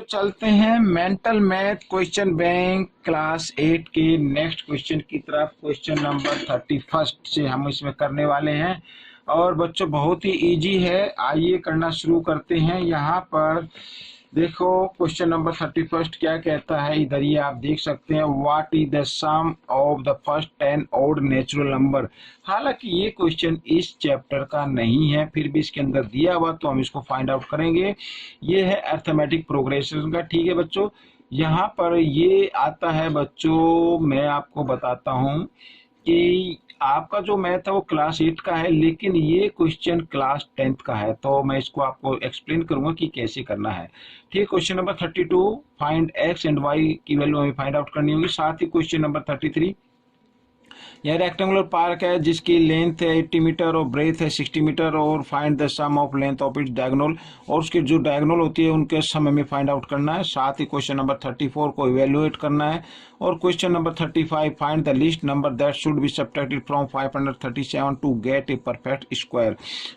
चलते हैं mental math question bank class 8 के नेक्स्ट क्वेश्चन की तरफ। क्वेश्चन नंबर 31 से हम इसमें करने वाले हैं और बच्चों बहुत ही इजी है। आइए करना शुरू करते हैं। यहाँ पर देखो क्वेश्चन नंबर 31 क्या कहता है, इधर ये आप देख सकते हैं। What is the sum of the first 10 odd natural number. हालांकि ये क्वेश्चन इस चैप्टर का नहीं है, फिर भी इसके अंदर दिया हुआ तो हम इसको फाइंड आउट करेंगे। ये है अरिथमेटिक प्रोग्रेशन का। ठीक है बच्चों, यहाँ पर ये आता है बच्चों, मैं आपको बताता हूँ कि आपका जो मैथ है वो क्लास 8 का है, लेकिन ये क्वेश्चन क्लास 10th का है, तो मैं इसको आपको एक्सप्लेन करूंगा कि कैसे करना है। ठीक है, question number 32 find X and Y की वैल्यू हमें फाइंड आउट करनी होगी। साथ ही क्वेश्चन नंबर 33, यह रेक्टेंगुलर पार्क है जिसकी लेंथ है 80 मीटर और ब्रेथ है 60 मीटर और find the sum of length of its diagonal, और उसकी जो डायगोनल होती है उनके सम में फाइंड आउट करना है। साथ ही क्वेश्चन नंबर 34 को इवेल्युएट करना है। और question number 35 find the least number that should be subtracted from 537 to get a perfect square.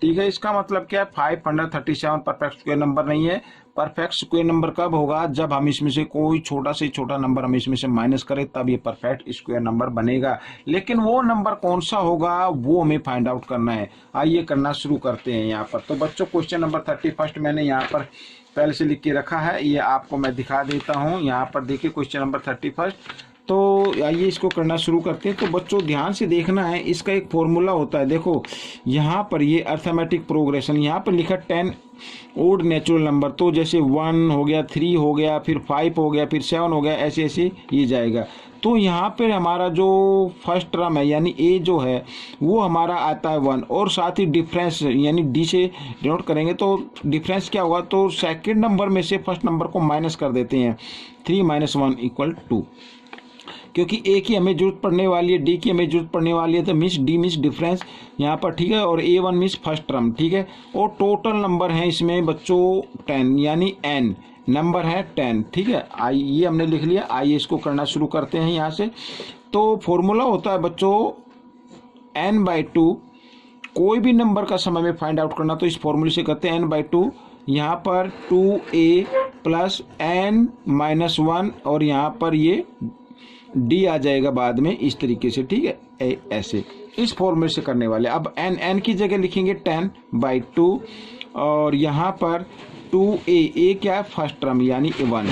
ठीक है, इसका मतलब क्या है, 537 परफेक्ट स्क्वायर नंबर नहीं है। परफेक्ट स्क्वायर नंबर कब होगा, जब हम इसमें से कोई छोटा से छोटा नंबर हम इसमें से माइनस करें, तब ये परफेक्ट स्क्वायर नंबर बनेगा। लेकिन वो नंबर कौन सा होगा वो हमें फाइंड आउट करना है। आइए करना शुरू करते हैं यहाँ पर। तो बच्चों क्वेश्चन नंबर 31 मैंने यहाँ पर पहले से लिख के रखा है, ये आपको मैं दिखा देता हूँ। यहाँ पर देखिए क्वेश्चन नंबर 31। तो आइए इसको करना शुरू करते हैं। तो बच्चों ध्यान से देखना है, इसका एक फॉर्मूला होता है। देखो यहाँ पर ये अरिथमेटिक प्रोग्रेशन, यहाँ पर लिखा 10 ओड नेचुरल नंबर, तो जैसे 1 हो गया, 3 हो गया, फिर 5 हो गया, फिर 7 हो गया, ऐसे ऐसे ये जाएगा। तो यहाँ पर हमारा जो फर्स्ट टर्म है यानी ए जो है वो हमारा आता है 1, और साथ ही डिफरेंस यानी डी से डिनोट करेंगे तो डिफरेंस क्या होगा, तो सेकंड नंबर में से फर्स्ट नंबर को माइनस कर देते हैं। 3 - 1 = 2, क्योंकि ए की हमें जरूरत पड़ने वाली है, डी की हमें जरूरत पड़ने वाली है, तो मिस डी मिस डिफरेंस यहाँ पर। ठीक है, और A1 मिस फर्स्ट टर्म। ठीक है, और टोटल नंबर है इसमें बच्चों 10 यानी n नंबर है 10। ठीक है, ये हमने लिख लिया। आइए इसको करना शुरू करते हैं यहाँ से। तो फॉर्मूला होता है बच्चों n/2, कोई भी नंबर का समय में फाइंड आउट करना तो इस फॉर्मूले से करते हैं n/2। यहाँ पर 2a + n - 1 और यहाँ पर ये डी आ जाएगा बाद में इस तरीके से। ठीक है, ऐसे इस फॉर्मूले से करने वाले। अब n की जगह लिखेंगे 10/2 और यहाँ पर 2a क्या है, फर्स्ट टर्म यानी 1।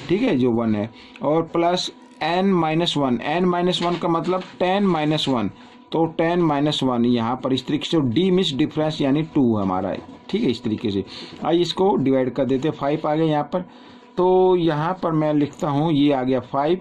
ठीक है, जो 1 है, और प्लस n - 1, n - 1 का मतलब 10 - 1, तो 10 - 1 यहाँ पर इस तरीके से। डी मिस डिफरेंस यानी 2 हमारा है। ठीक है, इस तरीके से। आइए इसको डिवाइड कर देते हैं। 5 आ गया यहाँ पर, तो यहाँ पर मैं लिखता हूँ ये आ गया 5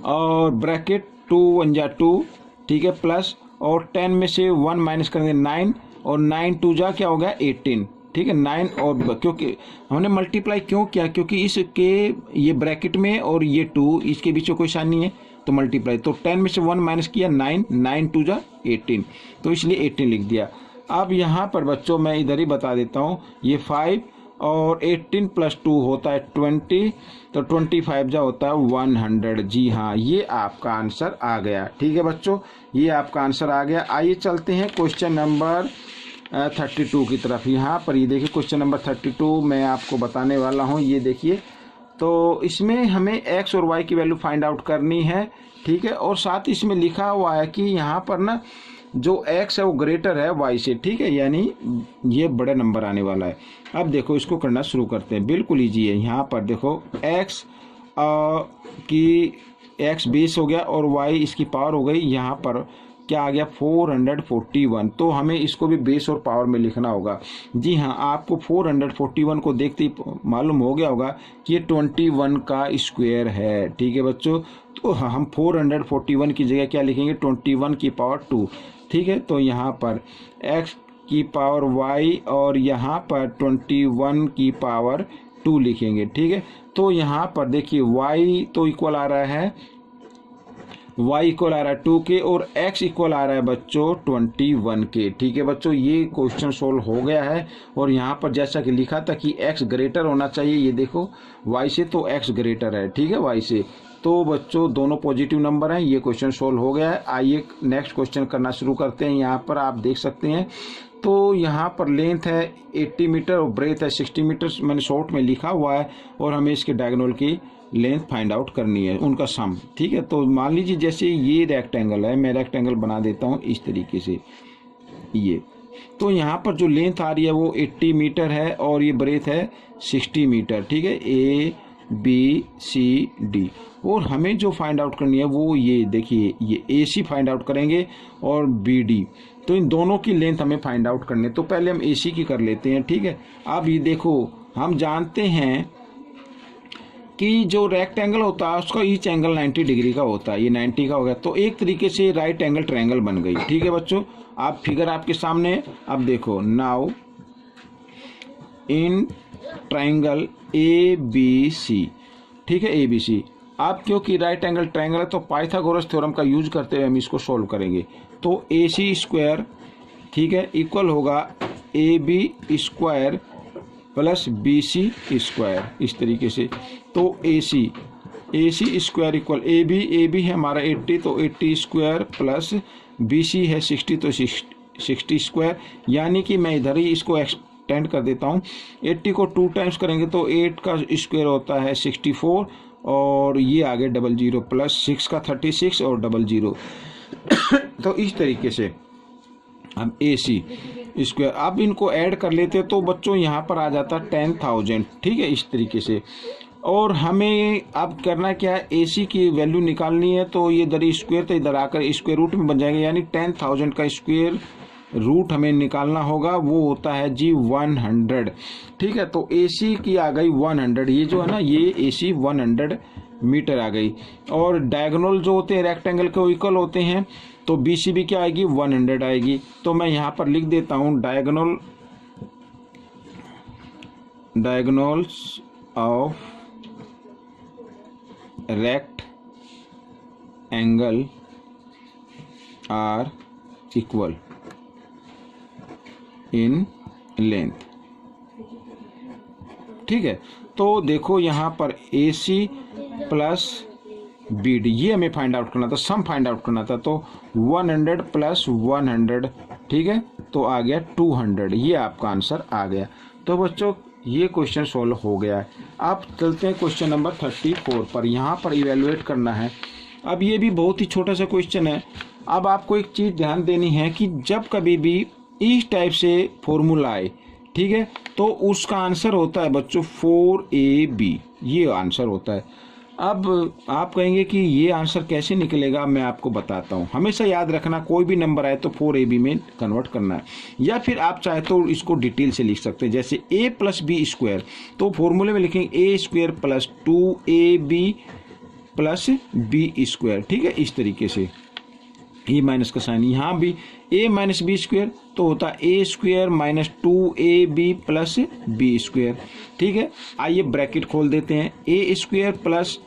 और ब्रैकेट 2 × 1 = 2। ठीक है, प्लस और 10 में से 1 माइनस करेंगे 9 और 9 × 2 = क्या हो गया 18। ठीक है, 9 और क्योंकि हमने मल्टीप्लाई क्यों किया, क्योंकि इसके ये ब्रैकेट में और ये 2 इसके बीच में कोई निशान नहीं है तो मल्टीप्लाई। तो 10 में से 1 माइनस किया 9, 9 × 2 = 18, तो इसलिए 18 लिख दिया। अब यहाँ पर बच्चों मैं इधर ही बता देता हूँ, ये 5 और 18 + 2 होता है 20, तो 25 जा होता है 100। जी हाँ, ये आपका आंसर आ गया। ठीक है बच्चों, ये आपका आंसर आ गया। आइए चलते हैं क्वेश्चन नंबर 32 की तरफ। यहाँ पर ये देखिए क्वेश्चन नंबर 32 मैं आपको बताने वाला हूँ। ये देखिए, तो इसमें हमें x और y की वैल्यू फाइंड आउट करनी है। ठीक है, और साथ इसमें लिखा हुआ है कि यहाँ पर ना जो x है वो ग्रेटर है y से। ठीक है, यानी ये बड़ा नंबर आने वाला है। अब देखो इसको करना शुरू करते हैं, बिल्कुल ईजी है। यहाँ पर देखो x की x बेस हो गया और y इसकी पावर हो गई। यहाँ पर क्या आ गया 441, तो हमें इसको भी बेस और पावर में लिखना होगा। जी हाँ, आपको 441 को देखते ही मालूम हो गया होगा कि ये 21 का स्क्वायर है। ठीक है बच्चों, तो हम 441 की जगह क्या लिखेंगे 21 की पावर 2। ठीक है, तो यहाँ पर x की पावर y और यहाँ पर 21 की पावर 2 लिखेंगे। ठीक है, तो यहाँ पर देखिए y तो इक्वल आ रहा है, y इक्वल आ रहा है 2 के और x इक्वल आ रहा है बच्चों 21 के। ठीक है बच्चों, ये क्वेश्चन सोल्व हो गया है। और यहाँ पर जैसा कि लिखा था कि x ग्रेटर होना चाहिए, ये देखो y से, तो x ग्रेटर है। ठीक है, y से, तो बच्चों दोनों पॉजिटिव नंबर हैं। ये क्वेश्चन सोल्व हो गया है। आइए नेक्स्ट क्वेश्चन करना शुरू करते हैं। यहाँ पर आप देख सकते हैं तो यहाँ पर लेंथ है 80 मीटर और ब्रेथ है 60 मीटर, मैंने शॉर्ट में लिखा हुआ है, और हमें इसके डायगोनल की लेंथ फाइंड आउट करनी है, उनका सम। ठीक है, तो मान लीजिए जैसे ये रेक्टेंगल है, मैं रेक्टेंगल बना देता हूँ इस तरीके से ये, तो यहाँ पर जो लेंथ आ रही है वो 80 मीटर है और ये ब्रेथ है 60 मीटर। ठीक है, ABCD, और हमें जो फाइंड आउट करनी है वो ये देखिए, ये AC फाइंड आउट करेंगे और BD, तो इन दोनों की लेंथ हमें फाइंड आउट करनी है। तो पहले हम AC की कर लेते हैं। ठीक है, अब ये देखो, हम जानते हैं कि जो रेक्टेंगल होता है उसका ईच एंगल 90 डिग्री का होता है, ये 90 का हो गया, तो एक तरीके से राइट एंगल ट्रायंगल बन गई। ठीक है बच्चों, आप फिगर आपके सामने है, अब देखो, नाउ इन ट्रायंगल ABC, ठीक है ABC, अब क्योंकि राइट एंगल ट्रायंगल है तो पाइथागोरस थ्योरम का यूज करते हुए हम इसको सोल्व करेंगे। तो AC स्क्वायर, ठीक है, इक्वल होगा AB square plus BC square, इस तरीके से। तो AC स्क्वायर इक्वल AB है हमारा 80, तो 80 स्क्वायर प्लस BC है 60, तो 60 स्क्वायर, यानी कि मैं इधर ही इसको एक्सटेंड कर देता हूँ। 80 को 2 टाइम्स करेंगे तो 8 का स्क्वायर होता है 64, और ये आगे 00 प्लस 6 का 36 और 00 तो इस तरीके से हम AC स्क्वायर, अब इनको ऐड कर लेते तो बच्चों यहाँ पर आ जाता 10,000। ठीक है, इस तरीके से। और हमें अब करना क्या है, AC की वैल्यू निकालनी है, तो ये इधर स्क्वायर तो इधर आकर स्क्वायर रूट में बन जाएंगे, यानी 10,000 का स्क्वायर रूट हमें निकालना होगा, वो होता है जी 100। ठीक है, तो AC की आ गई 100, ये जो है ना, ये AC 100 मीटर आ गई। और डायगोनल जो होते हैं रेक्टेंगल के इक्वल होते हैं, तो BC भी क्या आएगी, 100 आएगी। तो मैं यहाँ पर लिख देता हूँ diagonals of rectangle are equal in length. ठीक है, तो देखो यहाँ पर AC प्लस BD, ये हमें फाइंड आउट करना था, सम फाइंड आउट करना था, तो 100 प्लस 100, ठीक है, तो आ गया 200, ये आपका आंसर आ गया। तो बच्चों ये क्वेश्चन सोल्व हो गया है। अब चलते हैं क्वेश्चन नंबर 34 पर, यहाँ पर इवेलुएट करना है। अब ये भी बहुत ही छोटा सा क्वेश्चन है। अब आपको एक चीज़ ध्यान देनी है कि जब कभी भी इस टाइप से फॉर्मूला आए, ठीक है, तो उसका आंसर होता है बच्चों 4AB, ये आंसर होता है। अब आप कहेंगे कि ये आंसर कैसे निकलेगा, मैं आपको बताता हूँ। हमेशा याद रखना, कोई भी नंबर आए तो 4AB में कन्वर्ट करना है, या फिर आप चाहे तो इसको डिटेल से लिख सकते हैं, जैसे A प्लस B स्क्वायर, तो फॉर्मूले में लिखेंगे A square plus 2AB plus B square. ठीक है, इस तरीके से, ये माइनस का साइन, यहाँ भी A माइनस B स्क्वायर तो होता है A square minus 2AB plus B square. ठीक है, आइए ब्रैकेट खोल देते हैं, A square plus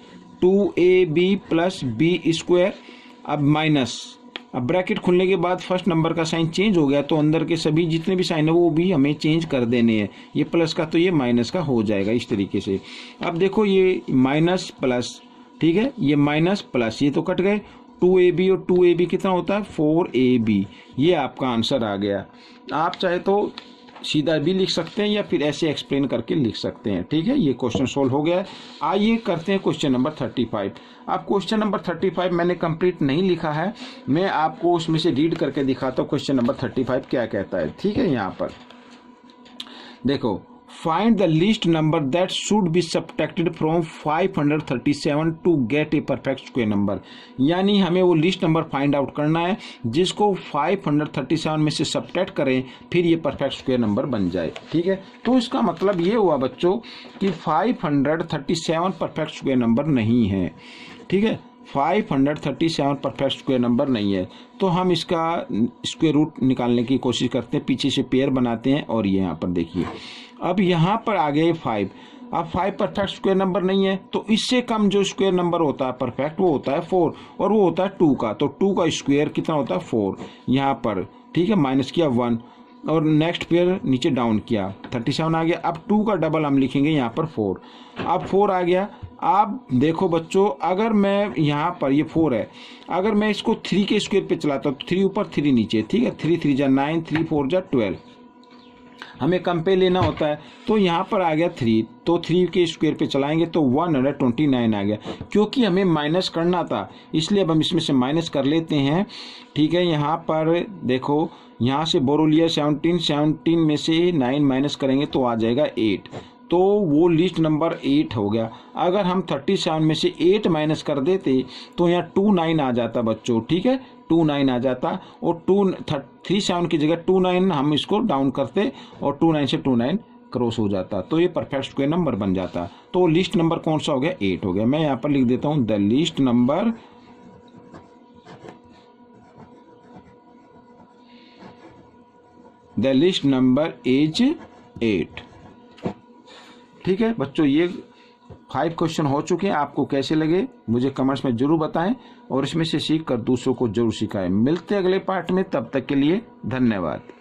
2AB plus B square, अब माइनस, अब ब्रैकेट खुलने के बाद फर्स्ट नंबर का साइन चेंज हो गया, तो अंदर के सभी जितने भी साइन है वो भी हमें चेंज कर देने हैं, ये प्लस का तो ये माइनस का हो जाएगा, इस तरीके से। अब देखो ये माइनस प्लस, ठीक है, ये माइनस प्लस, ये तो कट गए, 2AB और 2AB कितना होता है 4AB, ये आपका आंसर आ गया। आप चाहे तो सीधा भी लिख सकते हैं या फिर ऐसे एक्सप्लेन करके लिख सकते हैं। ठीक है, ये क्वेश्चन सोल्व हो गया है। आइए करते हैं क्वेश्चन नंबर 35। अब क्वेश्चन नंबर 35 मैंने कंप्लीट नहीं लिखा है, मैं आपको उसमें से रीड करके दिखाता हूँ क्वेश्चन नंबर 35 क्या कहता है। ठीक है, यहाँ पर देखो, find the least number that should be subtracted from 537 to get a perfect square number, यानी हमें वो लिस्ट नंबर फाइंड आउट करना है जिसको 537 में से सब्ट्रैक्ट करें, फिर ये परफेक्ट स्क्वायर नंबर बन जाए। ठीक है, तो इसका मतलब ये हुआ बच्चों कि 537 परफेक्ट स्क्वायर नंबर नहीं है। ठीक है, 537 परफेक्ट स्क्वायर नंबर नहीं है, तो हम इसका स्क्वायर रूट निकालने की कोशिश करते हैं, पीछे से पेयर बनाते हैं, और ये यहाँ पर देखिए, अब यहाँ पर आ गए 5। अब 5 परफेक्ट स्क्वायर नंबर नहीं है, तो इससे कम जो स्क्वायर नंबर होता है परफेक्ट, वो होता है 4, और वो होता है 2 का, तो 2 का स्क्वायर कितना होता है 4 यहाँ पर। ठीक है, माइनस किया 1, और नेक्स्ट पेयर नीचे डाउन किया, 37 आ गया। अब 2 का डबल हम लिखेंगे यहाँ पर 4, अब 4 आ गया। आप देखो बच्चों, अगर मैं यहाँ पर ये 4 है, अगर मैं इसको 3 के स्क्वायर पे चलाता हूँ तो 3 ऊपर 3 नीचे, ठीक है, 3 3 जा 9, 3 4 जा 12, हमें कम पे लेना होता है। तो यहाँ पर आ गया 3, तो 3 के स्क्वायर पे चलाएंगे तो 129 आ गया। क्योंकि हमें माइनस करना था इसलिए अब हम इसमें से माइनस कर लेते हैं, ठीक है। यहाँ पर देखो, यहाँ से बोरो लिया 17 में से 9 माइनस करेंगे तो आ जाएगा 8, तो वो लिस्ट नंबर 8 हो गया। अगर हम 37 में से 8 माइनस कर देते तो यहाँ 29 आ जाता बच्चों, ठीक है, 29 आ जाता, और 37 की जगह 29 हम इसको डाउन करते और 29 से 29 क्रॉस हो जाता, तो ये परफेक्ट स्क्वायर नंबर बन जाता। तो लिस्ट नंबर कौन सा हो गया? 8 हो गया। मैं यहाँ पर लिख देता हूँ द लिस्ट नंबर इज 8। ठीक है बच्चों, ये 5 क्वेश्चन हो चुके हैं। आपको कैसे लगे मुझे कमेंट्स में जरूर बताएं और इसमें से सीख कर दूसरों को जरूर सिखाएं। मिलते हैं अगले पार्ट में, तब तक के लिए धन्यवाद।